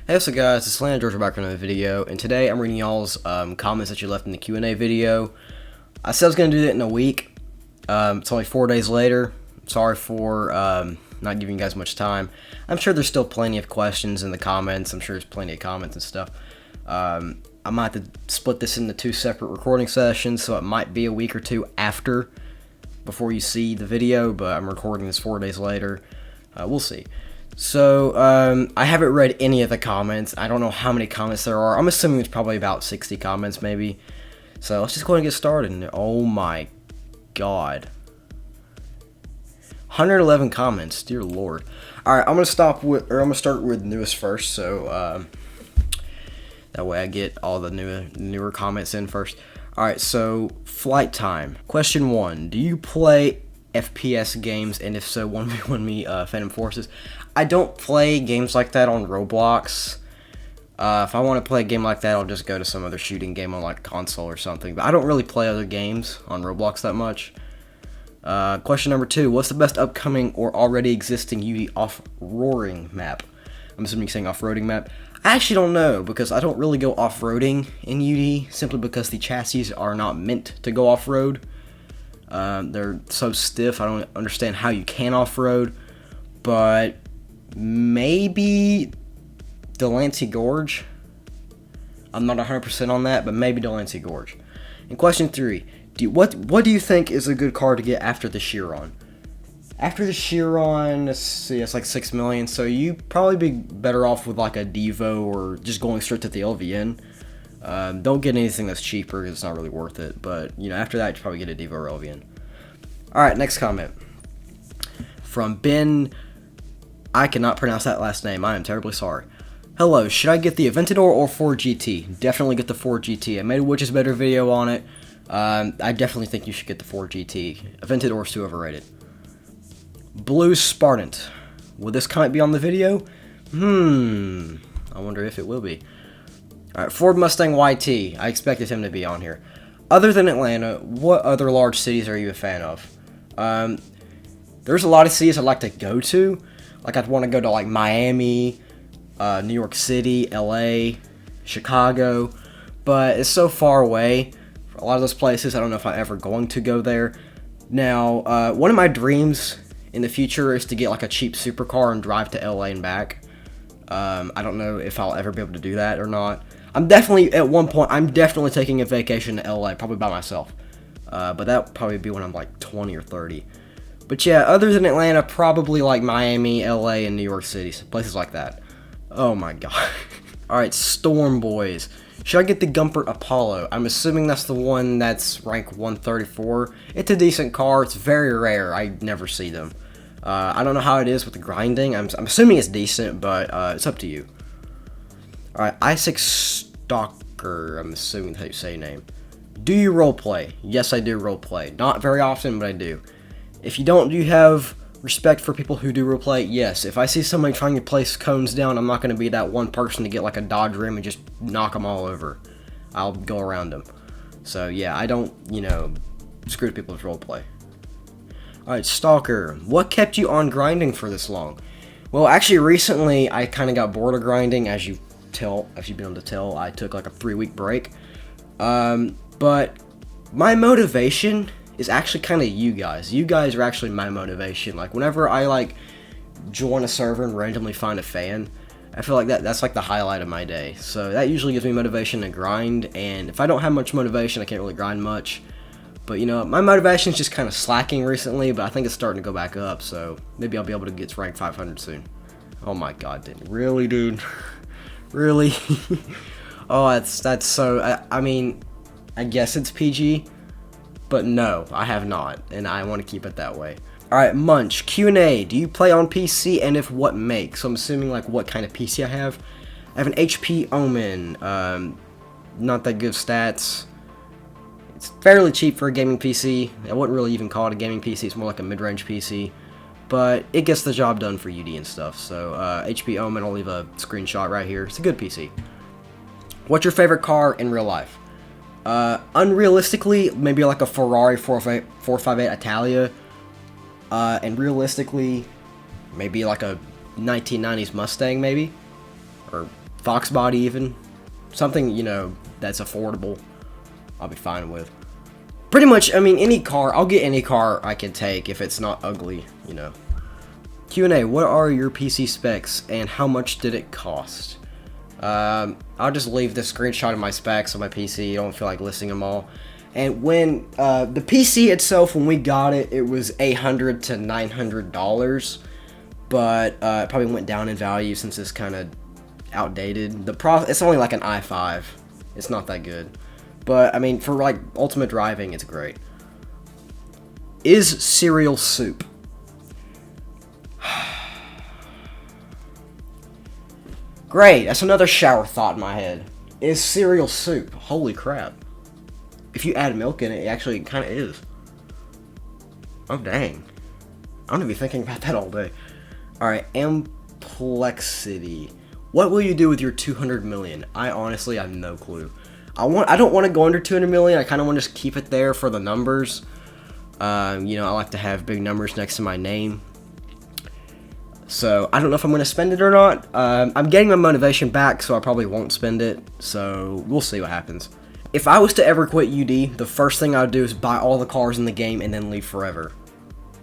Hey, what's up guys, it's Landgeorge. We're back with another video, and today I'm reading y'all's comments that you left in the Q&A video. I said I was going to do that in a week. It's only 4 days later. Sorry for not giving you guys much time. I'm sure there's still plenty of questions in the comments. I'm sure there's plenty of comments and stuff. I might have to split this into 2 separate recording sessions, so it might be a week or 2 after, before you see the video, but I'm recording this 4 days later. We'll see. So, I haven't read any of the comments. I don't know how many comments there are. I'm assuming it's probably about 60 comments, maybe. So, let's just go ahead and get started. Oh my god. 111 comments, dear lord. Alright, I'm gonna start with newest first, so, that way I get all the newer comments in first. Alright, so, flight time. Question 1. Do you play FPS games, and if so, 1v1 me, Phantom Forces? I don't play games like that on Roblox. If I want to play a game like that, I'll just go to some other shooting game on like console or something. But I don't really play other games on Roblox that much. Question number 2. What's the best upcoming or already existing UD off-roading map? I'm assuming you're saying off-roading map. I actually don't know, because I don't really go off-roading in UD, simply because the chassis are not meant to go off-road. They're so stiff, I don't understand how you can off-road. But maybe Delancey Gorge. I'm not 100% on that, but maybe Delancey Gorge. And question 3. What do you think is a good car to get after the Chiron? After the Chiron, let's see, it's like 6 million, so you probably be better off with like a Devo or just going straight to the LVN. Don't get anything that's cheaper, because it's not really worth it, but you know, after that you probably get a Devo or LVN. Alright, next comment. From Ben, I cannot pronounce that last name, I am terribly sorry. Hello, should I get the Aventador or Ford GT? Definitely get the Ford GT. I made a which is better video on it. I definitely think you should get the Ford GT. Aventador is too overrated. Blue Spartan. Will this comment be on the video? I wonder if it will be. Alright, Ford Mustang YT. I expected him to be on here. Other than Atlanta, what other large cities are you a fan of? There's a lot of cities I'd like to go to. Like, I'd want to go to, like, Miami, New York City, LA, Chicago. But it's so far away. For a lot of those places, I don't know if I'm ever going to go there. Now, one of my dreams in the future is to get, like, a cheap supercar and drive to LA and back. I don't know if I'll ever be able to do that or not. I'm definitely taking a vacation to LA, probably by myself. But that'll probably be when I'm, like, 20 or 30. But yeah, other than Atlanta, probably like Miami, LA, and New York City, places like that. Oh my god. Alright, Storm Boys. Should I get the Gumpert Apollo? I'm assuming that's the one that's rank 134. It's a decent car. It's very rare. I never see them. I don't know how it is with the grinding. I'm assuming it's decent, but it's up to you. Alright, Isaac Stalker. I'm assuming that's how you say your name. Do you roleplay? Yes, I do roleplay. Not very often, but I do. If you don't, do you have respect for people who do roleplay? Yes. If I see somebody trying to place cones down, I'm not going to be that one person to get like a dodge rim and just knock them all over. I'll go around them. So yeah, I don't, screw people with roleplay. Alright, Stalker. What kept you on grinding for this long? Well, actually, recently, I kind of got bored of grinding. As you've been able to tell, I took like a 3-week break. But my motivation is actually kind of you guys. You guys are actually my motivation. Like, whenever I, like, join a server and randomly find a fan, I feel like that's, like, the highlight of my day. So that usually gives me motivation to grind, and if I don't have much motivation, I can't really grind much. But, my motivation is just kind of slacking recently, but I think it's starting to go back up, so maybe I'll be able to get to rank 500 soon. Oh my god, dude. Really, dude? Really? Oh, that's so... I mean, I guess it's PG, but no, I have not, and I want to keep it that way. Alright, Munch, Q&A, do you play on PC, and if what make? So I'm assuming, like, what kind of PC I have. I have an HP Omen, not that good stats. It's fairly cheap for a gaming PC. I wouldn't really even call it a gaming PC, it's more like a mid-range PC. But it gets the job done for UD and stuff, so HP Omen, I'll leave a screenshot right here. It's a good PC. What's your favorite car in real life? Unrealistically, maybe like a Ferrari 458 Italia. And realistically, maybe like a 1990s Mustang, maybe? Or Fox body even. Something, you know, that's affordable. I'll be fine with. Pretty much, I mean, any car. I'll get any car I can take if it's not ugly, you know. Q&A, what are your PC specs and how much did it cost? I'll just leave the screenshot of my specs on my PC. I don't feel like listing them all. And when the PC itself, when we got it, it was $800 to $900, but it probably went down in value since it's kind of outdated. It's only like an i5. It's not that good, but I mean, for like ultimate driving, it's great. Is cereal soup? Great, that's another shower thought in my head. Is cereal soup? Holy crap. If you add milk in it, it actually kind of is. Oh, dang. I'm gonna be thinking about that all day. Alright, Amplexity. What will you do with your 200 million? I honestly have no clue. I don't want to go under 200 million. I kind of want to just keep it there for the numbers. You know, I like to have big numbers next to my name. So, I don't know if I'm going to spend it or not. I'm getting my motivation back, so I probably won't spend it. So, we'll see what happens. If I was to ever quit UD, the first thing I would do is buy all the cars in the game and then leave forever.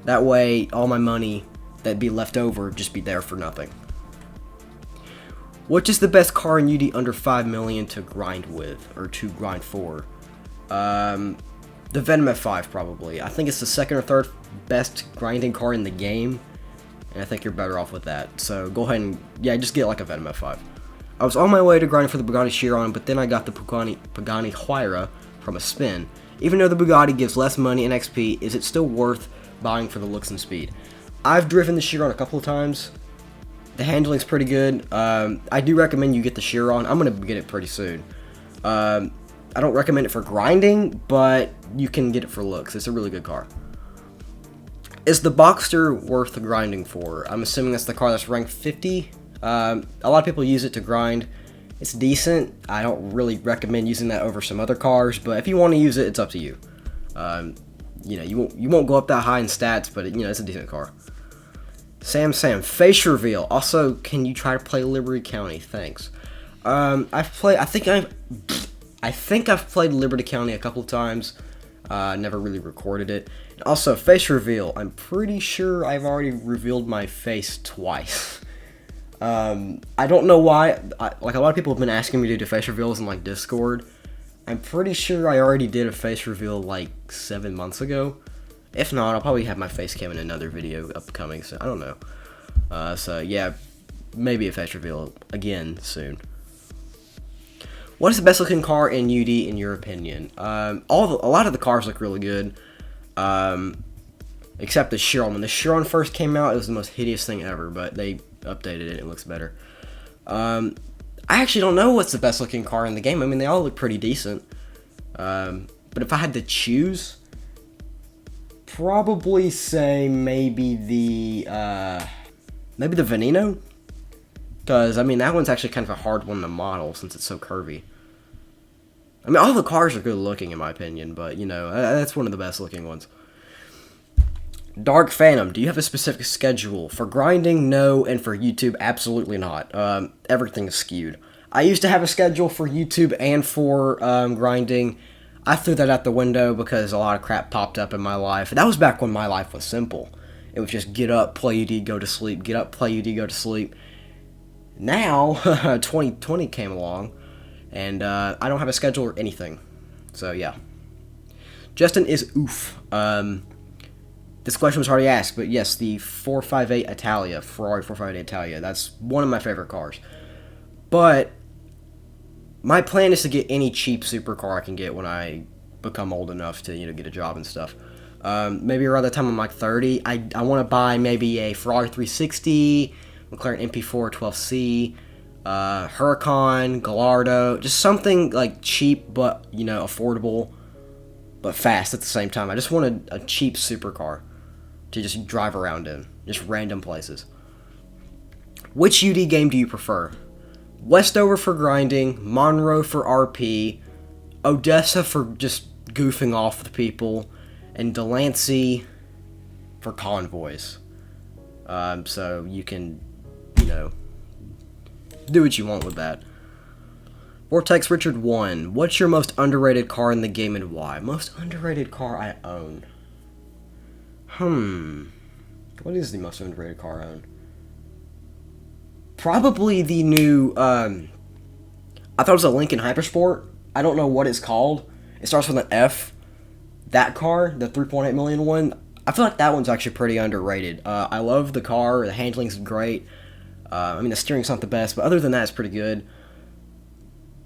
That way, all my money that'd be left over would just be there for nothing. Which is the best car in UD under 5 million to grind with, or to grind for? The Venom F5 probably. I think it's the second or third best grinding car in the game. And I think you're better off with that. So go ahead and, yeah, just get like a Venom F5. I was on my way to grinding for the Bugatti Chiron, but then I got the Pagani Huayra from a spin. Even though the Bugatti gives less money and XP, is it still worth buying for the looks and speed? I've driven the Chiron a couple of times. The handling's pretty good. I do recommend you get the Chiron. I'm going to get it pretty soon. I don't recommend it for grinding, but you can get it for looks. It's a really good car. Is the Boxster worth grinding for? I'm assuming that's the car that's ranked 50. A lot of people use it to grind. It's decent. I don't really recommend using that over some other cars, but if you want to use it, it's up to you. You know, you won't go up that high in stats, but it's a decent car. Sam, face reveal. Also, can you try to play Liberty County? Thanks. I think I've played Liberty County a couple of times. Never really recorded it. And also, face reveal. I'm pretty sure I've already revealed my face twice. I don't know why. Like, a lot of people have been asking me to do face reveals in like Discord. I'm pretty sure I already did a face reveal like 7 months ago. If not, I'll probably have my face cam in another video upcoming. So I don't know. So yeah, maybe a face reveal again soon. What is the best looking car in UD in your opinion? A lot of the cars look really good, except the Chiron. When the Chiron first came out, it was the most hideous thing ever, but they updated it. It looks better. I actually don't know what's the best looking car in the game. I mean, they all look pretty decent. But if I had to choose, probably say maybe the Veneno. Because, I mean, that one's actually kind of a hard one to model since it's so curvy. I mean, all the cars are good looking in my opinion, but, that's one of the best looking ones. Dark Phantom, do you have a specific schedule? For grinding, no, and for YouTube, absolutely not. Everything is skewed. I used to have a schedule for YouTube and for grinding. I threw that out the window because a lot of crap popped up in my life. That was back when my life was simple. It was just get up, play UD, go to sleep, get up, play UD, go to sleep. Now, 2020 came along, and I don't have a schedule or anything. So, yeah. Justin is oof. This question was already asked, but yes, the 458 Italia, Ferrari 458 Italia, that's one of my favorite cars. But my plan is to get any cheap supercar I can get when I become old enough to, get a job and stuff. Maybe around the time I'm like 30, I want to buy maybe a Ferrari 360, McLaren MP4 12C, Huracan, Gallardo, just something like cheap but, affordable, but fast at the same time. I just want a cheap supercar to just drive around in, just random places. Which UD game do you prefer? Westover for grinding, Monroe for RP, Odessa for just goofing off with people, and Delancey for convoys. So you can, do what you want with that. Vortex Richard 1. What's your most underrated car in the game and why? Most underrated car I own. What is the most underrated car I own? Probably the new, I thought it was a Lincoln Hypersport. I don't know what it's called. It starts with an F. That car, the 3.8 million one, I feel like that one's actually pretty underrated. I love the car. The handling's great. I mean, the steering's not the best, but other than that, it's pretty good.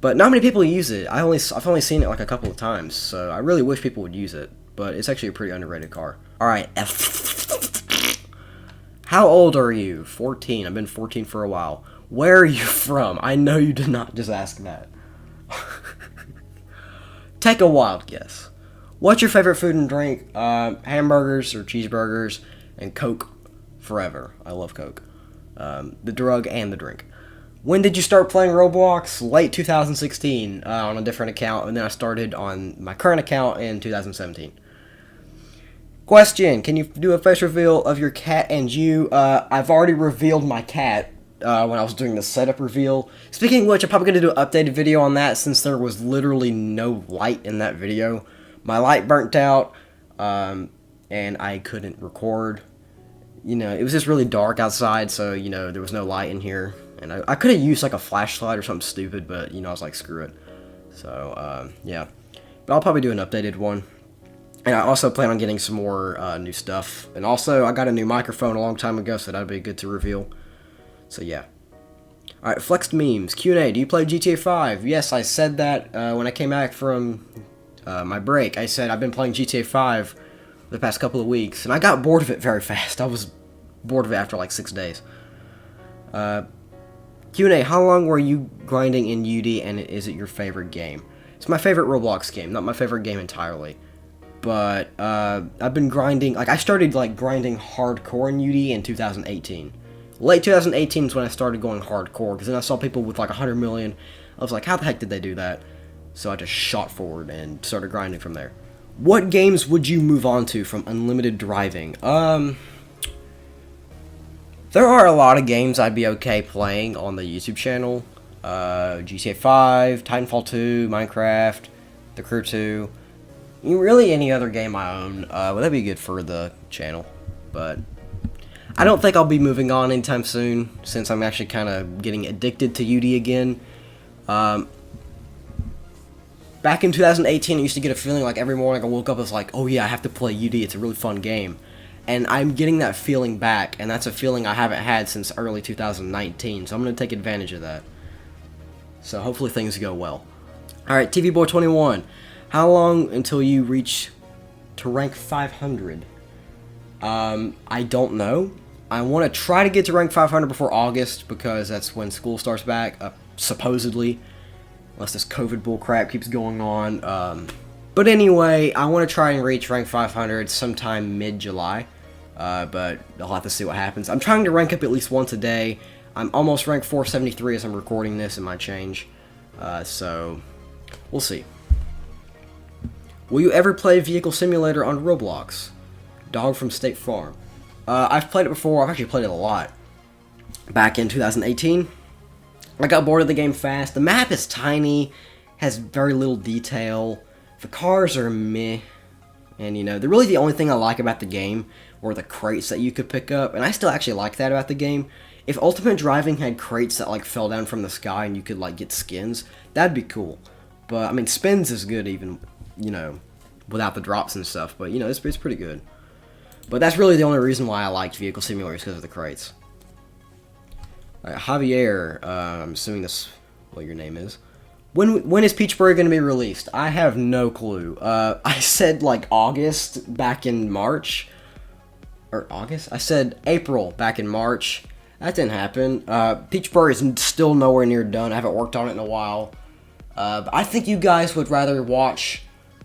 But not many people use it. I've only seen it like a couple of times, so I really wish people would use it. But it's actually a pretty underrated car. Alright, how old are you? 14. I've been 14 for a while. Where are you from? I know you did not just ask that. Take a wild guess. What's your favorite food and drink? Hamburgers or cheeseburgers and Coke forever. I love Coke. The drug and the drink. When did you start playing Roblox? Late 2016 on a different account, and then I started on my current account in 2017. Question, can you do a face reveal of your cat and you? I've already revealed my cat when I was doing the setup reveal. Speaking of which, I'm probably going to do an updated video on that since there was literally no light in that video. My light burnt out, and I couldn't record. You know, it was just really dark outside, so, you know, there was no light in here. And I could have used, like, a flashlight or something stupid, but, you know, I was like, screw it. So, yeah. But I'll probably do an updated one. And I also plan on getting some more new stuff. And also, I got a new microphone a long time ago, so that'd be good to reveal. So, yeah. Alright, Flexed Memes. Q&A, do you play GTA 5? Yes, I said that when I came back from my break. I said I've been playing GTA 5 for the past couple of weeks. And I got bored of it very fast. I was bored of it after like 6 days. Q&A, how long were you grinding in UD and is it your favorite game? It's my favorite Roblox game, not my favorite game entirely. But I've been grinding, like I started like grinding hardcore in UD in 2018. Late 2018 is when I started going hardcore, because then I saw people with like 100 million. I was like, how the heck did they do that? So I just shot forward and started grinding from there. What games would you move on to from unlimited driving? There are a lot of games I'd be okay playing on the YouTube channel. GTA 5, Titanfall 2, Minecraft, The Crew 2. Really any other game I own. Well, that'd be good for the channel. But I don't think I'll be moving on anytime soon, since I'm actually kind of getting addicted to UD again. Back in 2018, I used to get a feeling like every morning I woke up, I was like, oh yeah, I have to play UD, it's a really fun game. And I'm getting that feeling back, and that's a feeling I haven't had since early 2019, so I'm going to take advantage of that. So hopefully things go well. Alright, TV Boy 21. How long until you reach to rank 500? I don't know. I want to try to get to rank 500 before August, because that's when school starts back, supposedly. Unless this COVID bullcrap keeps going on. But anyway, I want to try and reach rank 500 sometime mid-July. But I'll have to see what happens. I'm trying to rank up at least once a day. I'm almost ranked 473 as I'm recording this, and might change. So, we'll see. Will you ever play Vehicle Simulator on Roblox? Dog from State Farm. I've played it before. I've actually played it a lot. Back in 2018. I got bored of the game fast. The map is tiny, has very little detail. The cars are meh. And, you know, they're really the only thing I like about the game, or the crates that you could pick up. And I still actually like that about the game. If Ultimate Driving had crates that, like, fell down from the sky and you could, like, get skins, that'd be cool. But, I mean, spins is good even, you know, without the drops and stuff. But, you know, it's pretty good. But that's really the only reason why I liked Vehicle Simulator, is because of the crates. Alright, Javier, I'm assuming that's what your name is. When is Peach Berry going to be released? I have no clue. I said, like, August back in March. Or August? I said April back in March. That didn't happen. Peach Berry is still nowhere near done. I haven't worked on it in a while. But I think you guys would rather watch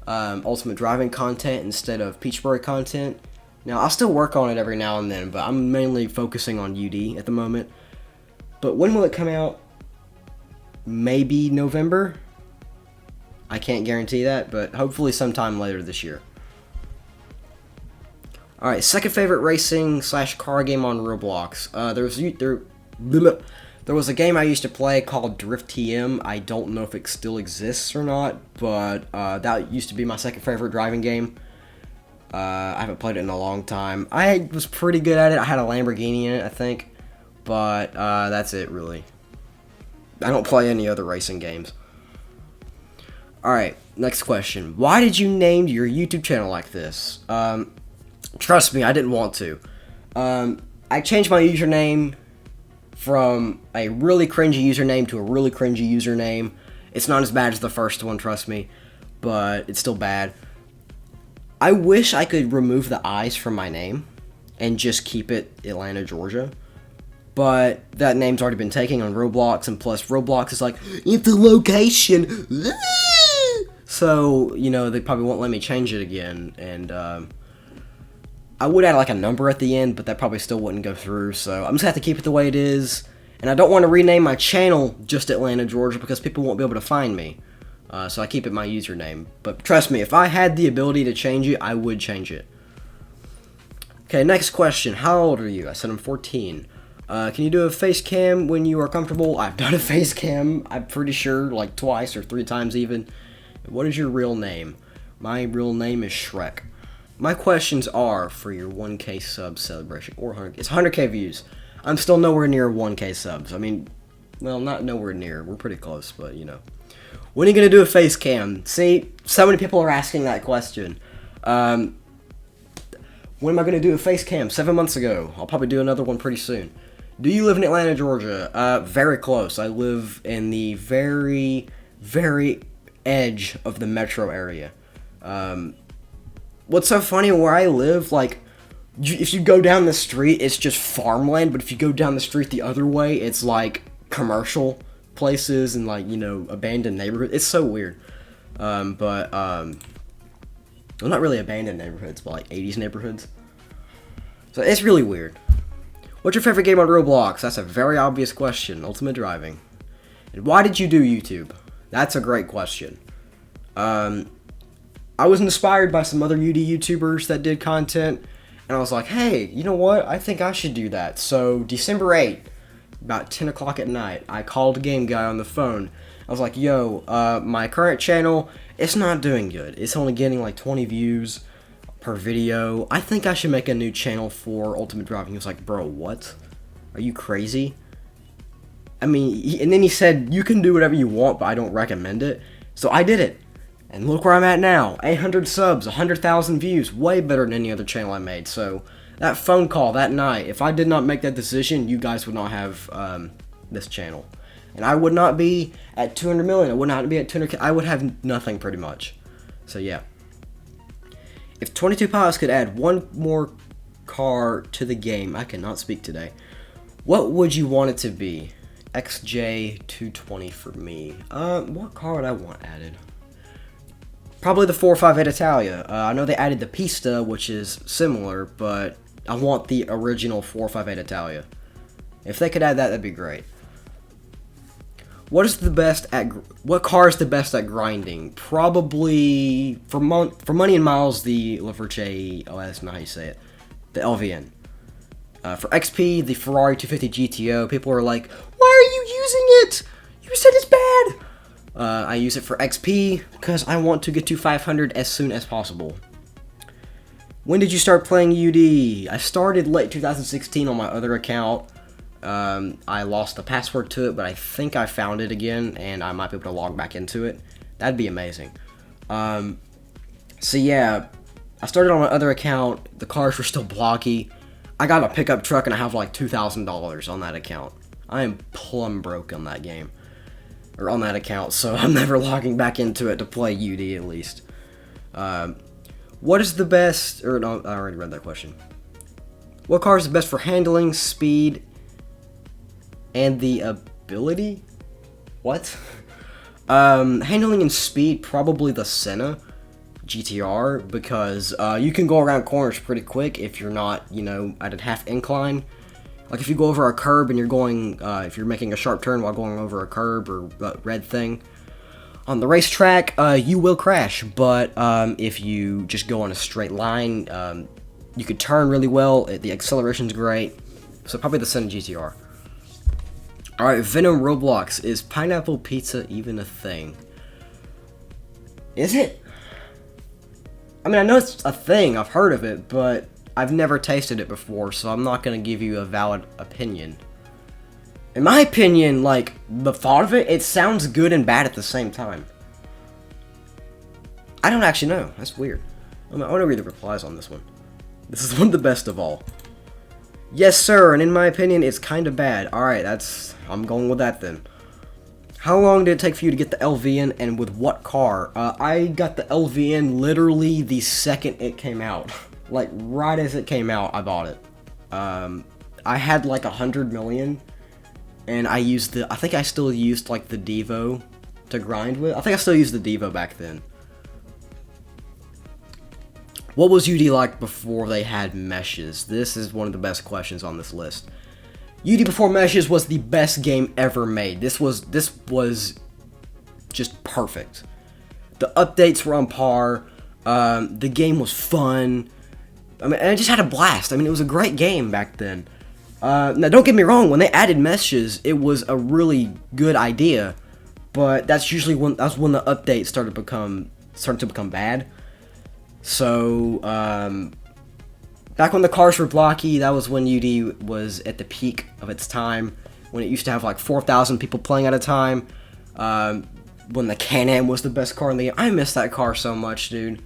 Ultimate Driving content instead of Peach Berry content. Now, I'll still work on it every now and then, but I'm mainly focusing on UD at the moment. But when will it come out? Maybe November? I can't guarantee that, but hopefully sometime later this year. their second favorite racing / car game on Roblox. There was a game I used to play called Drift TM. I don't know if it still exists or not, but that used to be my second favorite driving game. I haven't played it in a long time. I was pretty good at it. I had a Lamborghini in it, I think. But that's it, really. I don't play any other racing games. Alright, next question. Why did you name your YouTube channel like this? Trust me, I didn't want to. I changed my username from a really cringy username to a really cringy username. It's not as bad as the first one, trust me, but it's still bad. I wish I could remove the I's from my name and just keep it Atlanta, Georgia. But that name's already been taken on Roblox, and plus Roblox is like, it's a location. So, you know, they probably won't let me change it again, and I would add like a number at the end, but that probably still wouldn't go through, so I'm just gonna have to keep it the way it is. And I don't want to rename my channel just Atlanta, Georgia, because people won't be able to find me. So I keep it my username. But trust me, if I had the ability to change it, I would change it. Okay, next question. How old are you? I said I'm 14. Can you do a face cam when you are comfortable? I've done a face cam, I'm pretty sure, like twice or 3 times even. What is your real name? My real name is Shrek. My questions are for your 1K sub celebration, or 100, it's 100K views. I'm still nowhere near 1K subs. I mean, well, not nowhere near. We're pretty close, but you know. When are you going to do a face cam? See, so many people are asking that question. When am I going to do a face cam? 7 months ago. I'll probably do another one pretty soon. Do you live in Atlanta, Georgia? Very close. I live in the very, very edge of the metro area. What's so funny, where I live, like, if you go down the street, it's just farmland, but if you go down the street the other way, it's, like, commercial places and, like, you know, abandoned neighborhoods. It's so weird. Well, not really abandoned neighborhoods, but, like, 80s neighborhoods. So, it's really weird. What's your favorite game on Roblox? That's a very obvious question. Ultimate Driving. And why did you do YouTube? That's a great question. I was inspired by some other UD YouTubers that did content, and I was like, hey, you know what? I think I should do that. So, December 8th, about 10 o'clock at night, I called a game guy on the phone. I was like, yo, my current channel, it's not doing good. It's only getting like 20 views per video. I think I should make a new channel for Ultimate Driving. He was like, bro, what? Are you crazy? I mean, and then he said, you can do whatever you want, but I don't recommend it. So I did it. And look where I'm at now. 800 subs, 100,000 views. Way better than any other channel I made. So that phone call that night, if I did not make that decision, you guys would not have this channel. And I would not be at 200 million. I would not be at 200K. I would have nothing pretty much. So yeah. If 22 Pilots could add one more car to the game, I cannot speak today. What would you want it to be? XJ220 for me. What car would I want added? Probably the 458 Italia. I know they added the Pista, which is similar, but I want the original 458 Italia. If they could add that, that'd be great. What car is the best at grinding? Probably for money and miles, the Laverche. Oh, that's not how you say it. The LVN. For XP, the Ferrari 250 GTO. People are like, "Why are you using it? You said it's bad." I use it for XP because I want to get to 500 as soon as possible. When did you start playing UD? I started late 2016 on my other account. I lost the password to it, but I think I found it again, and I might be able to log back into it. That'd be amazing. So yeah, I started on my other account. The cars were still blocky. I got a pickup truck, and I have like $2,000 on that account. I am plumb broke on that game. Or on that account, so I'm never logging back into it to play UD at least. What is the best, or no, I already read that question. What car is the best for handling, speed, and the ability? What? Handling and speed, probably the Senna GTR, because you can go around corners pretty quick if you're not, you know, at a half incline. Like if you go over a curb and you're going, if you're making a sharp turn while going over a curb or red thing, on the racetrack, you will crash. But if you just go on a straight line, you could turn really well. The acceleration's great. So probably the Senna GTR. Alright, Venom Roblox. Is pineapple pizza even a thing? Is it? I mean, I know it's a thing. I've heard of it, but I've never tasted it before, so I'm not going to give you a valid opinion. In my opinion, like, the thought of it, it sounds good and bad at the same time. I don't actually know. That's weird. I want to read the replies on this one. This is one of the best of all. Yes, sir, and in my opinion, it's kind of bad. Alright, I'm going with that then. How long did it take for you to get the LVN, and with what car? I got the LVN literally the second it came out. Like, right as it came out, I bought it. I had like 100 million, and I think I still used like the Devo to grind with. I think I still used the Devo back then. What was UD like before they had meshes? This is one of the best questions on this list. UD before meshes was the best game ever made. This was just perfect. The updates were on par. The game was fun. I mean, and I just had a blast. I mean, it was a great game back then. Now, don't get me wrong. When they added meshes, it was a really good idea. But that's usually when the updates started to become bad. So, back when the cars were blocky, that was when UD was at the peak of its time, when it used to have like 4,000 people playing at a time, when the Can-Am was the best car in the game. I miss that car so much, dude.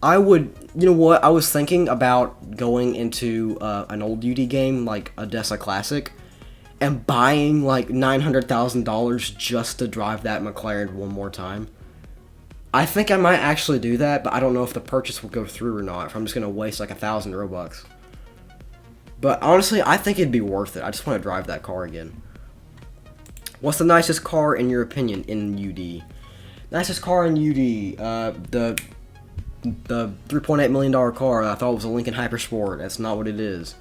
You know what, I was thinking about going into an old UD game, like Odessa Classic, and buying like $900,000 just to drive that McLaren one more time. I think I might actually do that, but I don't know if the purchase will go through or not, if I'm just going to waste like 1,000 Robux. But honestly, I think it'd be worth it. I just want to drive that car again. What's the nicest car in your opinion in UD? Nicest car in UD, the $3.8 million car. I thought it was a Lincoln Hypersport. That's not what it is.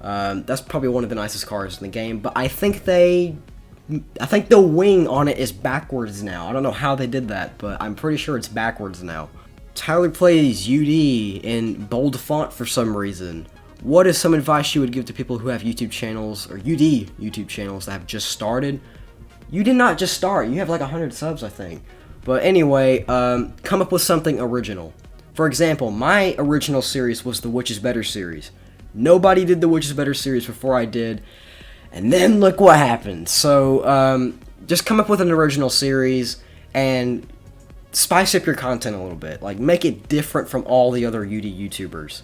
That's probably one of the nicest cars in the game, but I think the wing on it is backwards now. I don't know how they did that, but I'm pretty sure it's backwards now. Tyler plays UD in bold font for some reason. What is some advice you would give to people who have YouTube channels, or UD YouTube channels that have just started? You did not just start. You have like 100 subs, I think. But anyway, come up with something original. For example, my original series was the Which is Better series. Nobody did the Which is Better series before I did. And then look what happened. So, just come up with an original series and spice up your content a little bit. Like, make it different from all the other UD YouTubers.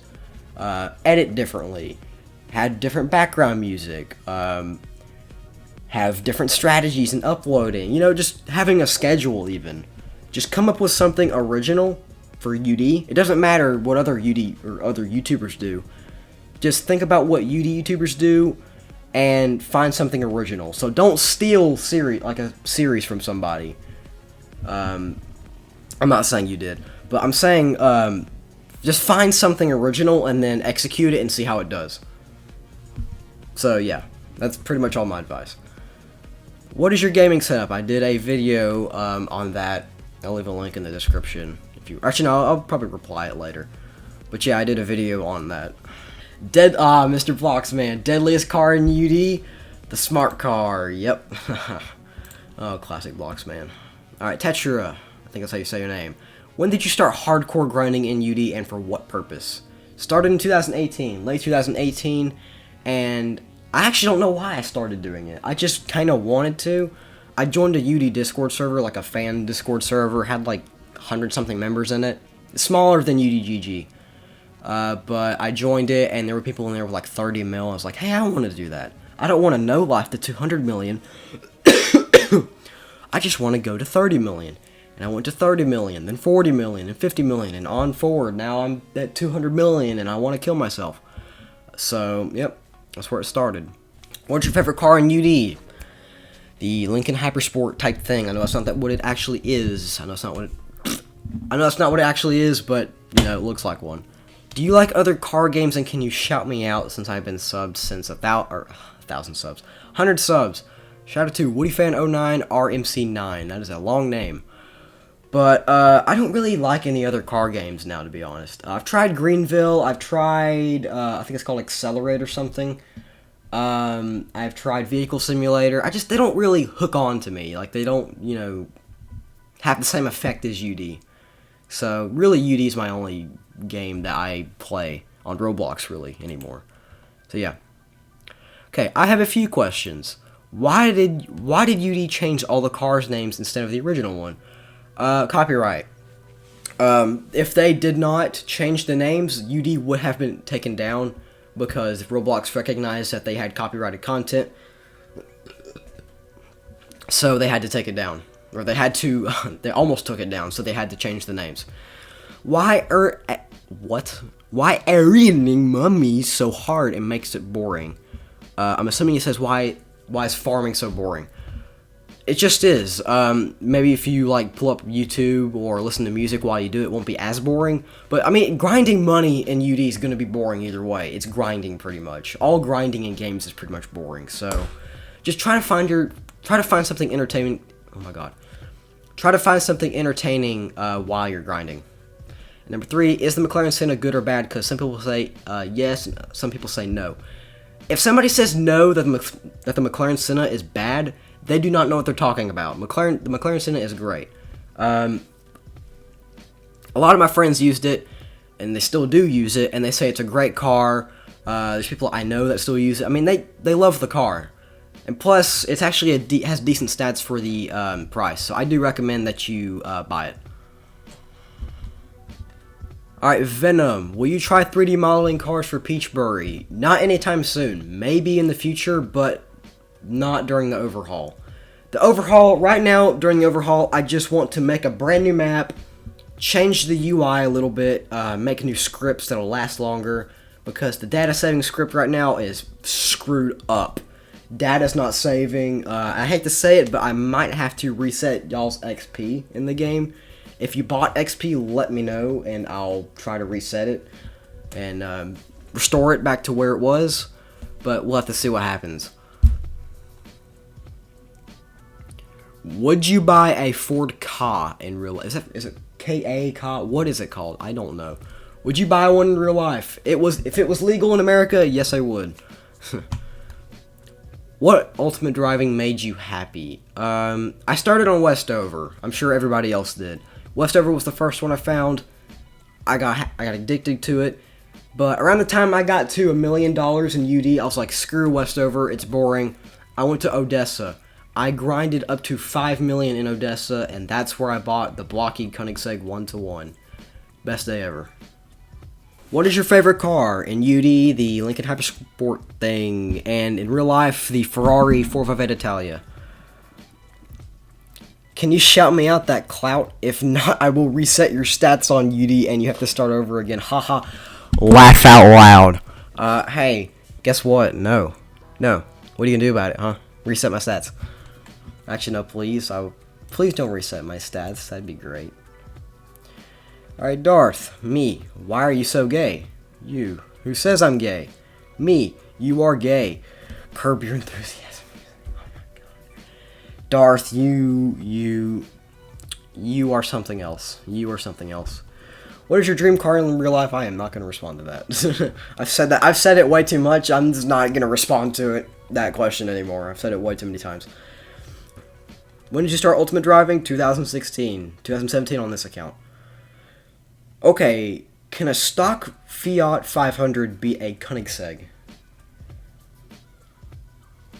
Edit differently. Have different background music. Have different strategies in uploading. You know, just having a schedule even. Just come up with something original for UD. It doesn't matter what other UD or other YouTubers do. Just think about what UD YouTubers do and find something original. So don't steal a series from somebody. I'm not saying you did, but I'm saying just find something original and then execute it and see how it does. So yeah, that's pretty much all my advice. What is your gaming setup? I did a video on that. I'll leave a link in the description. Actually, no, I'll probably reply it later. But yeah, I did a video on that. Mr. Vlogs, man. Deadliest car in UD? The smart car, yep. Oh, classic Vlogs, man. Alright, Tetrura. I think that's how you say your name. When did you start hardcore grinding in UD and for what purpose? Started in 2018, late 2018, and I actually don't know why I started doing it. I just kind of wanted to. I joined a UD Discord server, like a fan Discord server, had like 100-something members in it. Smaller than UDGG. But I joined it, and there were people in there with like 30 mil. I was like, hey, I don't want to do that. I don't want to no life to 200 million. I just want to go to 30 million. And I went to 30 million, then 40 million, and 50 million, and on forward. Now I'm at 200 million, and I want to kill myself. So, yep, that's where it started. What's your favorite car in UD? The Lincoln Hypersport type thing. I know that's not what it actually is. I know that's not what it actually is, but, you know, it looks like one. Do you like other car games, and can you shout me out since I've been subbed since 1,000 subs? 100 subs. Shout out to WoodyFan09 RMC9. That is a long name. But, I don't really like any other car games now, to be honest. I've tried Greenville. I've tried, I think it's called Accelerate or something. I've tried Vehicle Simulator. They don't really hook on to me. Like, they don't, have the same effect as UD. So, really, UD is my only game that I play on Roblox, really, anymore. So, yeah. Okay, I have a few questions. Why did UD change all the cars' names instead of the original one? Copyright. If they did not change the names, UD would have been taken down because Roblox recognized that they had copyrighted content. So they had to take it down. Or they had to, they almost took it down, so they had to change the names. Why are earning money so hard and makes it boring? I'm assuming it says why is farming so boring? It just is. Maybe if you pull up YouTube or listen to music while you do it, won't be as boring. But I mean, grinding money in UD is going to be boring either way. It's grinding pretty much. All grinding in games is pretty much boring. So, just try to find something entertaining. Oh my god. Try to find something entertaining while you're grinding. And number 3, is the McLaren Senna good or bad? Because some people say yes, some people say no. If somebody says no that the McLaren Senna is bad, they do not know what they're talking about. The McLaren Senna is great. A lot of my friends used it, and they still do use it, and they say it's a great car. There's people I know that still use it. I mean, they love the car. And plus, it's actually has decent stats for the price. So I do recommend that you buy it. Alright, Venom. Will you try 3D modeling cars for Peachbury? Not anytime soon. Maybe in the future, but not during the overhaul. Right now, during the overhaul, I just want to make a brand new map, change the UI a little bit, make new scripts that'll last longer, because the data saving script right now is screwed up. Data's not saving. I hate to say it, but I might have to reset y'all's XP in the game. If you bought XP, let me know, and I'll try to reset it and restore it back to where it was, but we'll have to see what happens. Would you buy a Ford Ka in real life? Is it K-A, Ka? What is it called? I don't know. Would you buy one in real life? If it was legal in America, yes I would. What Ultimate Driving made you happy? I started on Westover. I'm sure everybody else did. Westover was the first one I found. I got addicted to it. But around the time I got to $1 million in UD, I was like, screw Westover, it's boring. I went to Odessa. I grinded up to 5 million in Odessa, and that's where I bought the blocky Koenigsegg 1-to-1. Best day ever. What is your favorite car? In UD, the Lincoln Hypersport thing, and in real life, the Ferrari 458 Italia. Can you shout me out that clout? If not, I will reset your stats on UD and you have to start over again. Haha. Laugh out loud. Hey, guess what? No. What are you gonna do about it, huh? Reset my stats. Actually, no, please. Please don't reset my stats. That'd be great. Alright, Darth. Me. Why are you so gay? You. Who says I'm gay? Me. You are gay. Curb your enthusiasm. Darth, you are something else. You are something else. What is your dream car in real life? I am not going to respond to that. I've said it way too much. I'm just not going to respond to that question anymore. I've said it way too many times. When did you start Ultimate Driving? 2016. 2017 on this account. Okay, can a stock Fiat 500 be a Koenigsegg?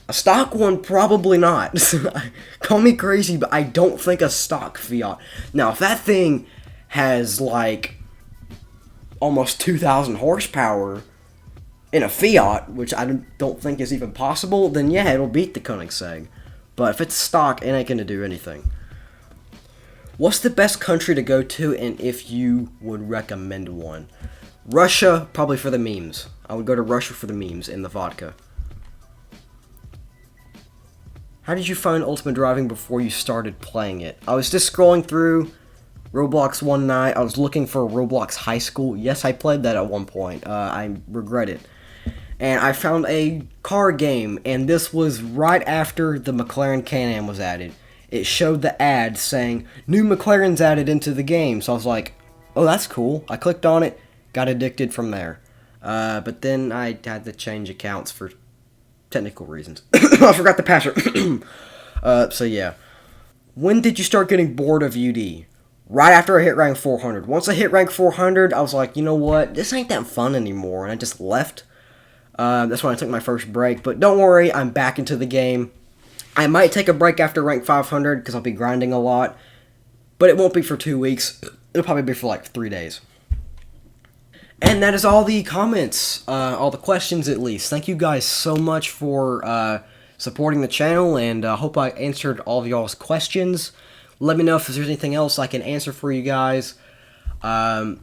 A stock one, probably not. Call me crazy, but I don't think a stock Fiat. Now, if that thing has, almost 2,000 horsepower in a Fiat, which I don't think is even possible, then yeah, it'll beat the Koenigsegg. But if it's stock, it ain't gonna do anything. What's the best country to go to, and if you would recommend one? Russia, probably for the memes. I would go to Russia for the memes and the vodka. How did you find Ultimate Driving before you started playing it? I was just scrolling through Roblox one night. I was looking for Roblox High School. Yes, I played that at one point. I regret it. And I found a car game, and this was right after the McLaren Can-Am was added. It showed the ad saying, new McLaren's added into the game. So I was like, oh, that's cool. I clicked on it, got addicted from there. But then I had to change accounts for technical reasons. I forgot the password. So yeah. When did you start getting bored of UD? Right after I hit rank 400. Once I hit rank 400, I was like, you know what? This ain't that fun anymore. And I just left. That's when I took my first break. But don't worry, I'm back into the game. I might take a break after rank 500 because I'll be grinding a lot. But it won't be for 2 weeks. It'll probably be for like 3 days. And that is all the comments. All the questions, at least. Thank you guys so much for supporting the channel. And I hope I answered all of y'all's questions. Let me know if there's anything else I can answer for you guys. There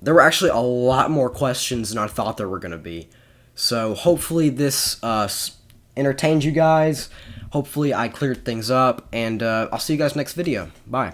were actually a lot more questions than I thought there were going to be. So hopefully this entertained you guys. Hopefully I cleared things up. And I'll see you guys next video. Bye.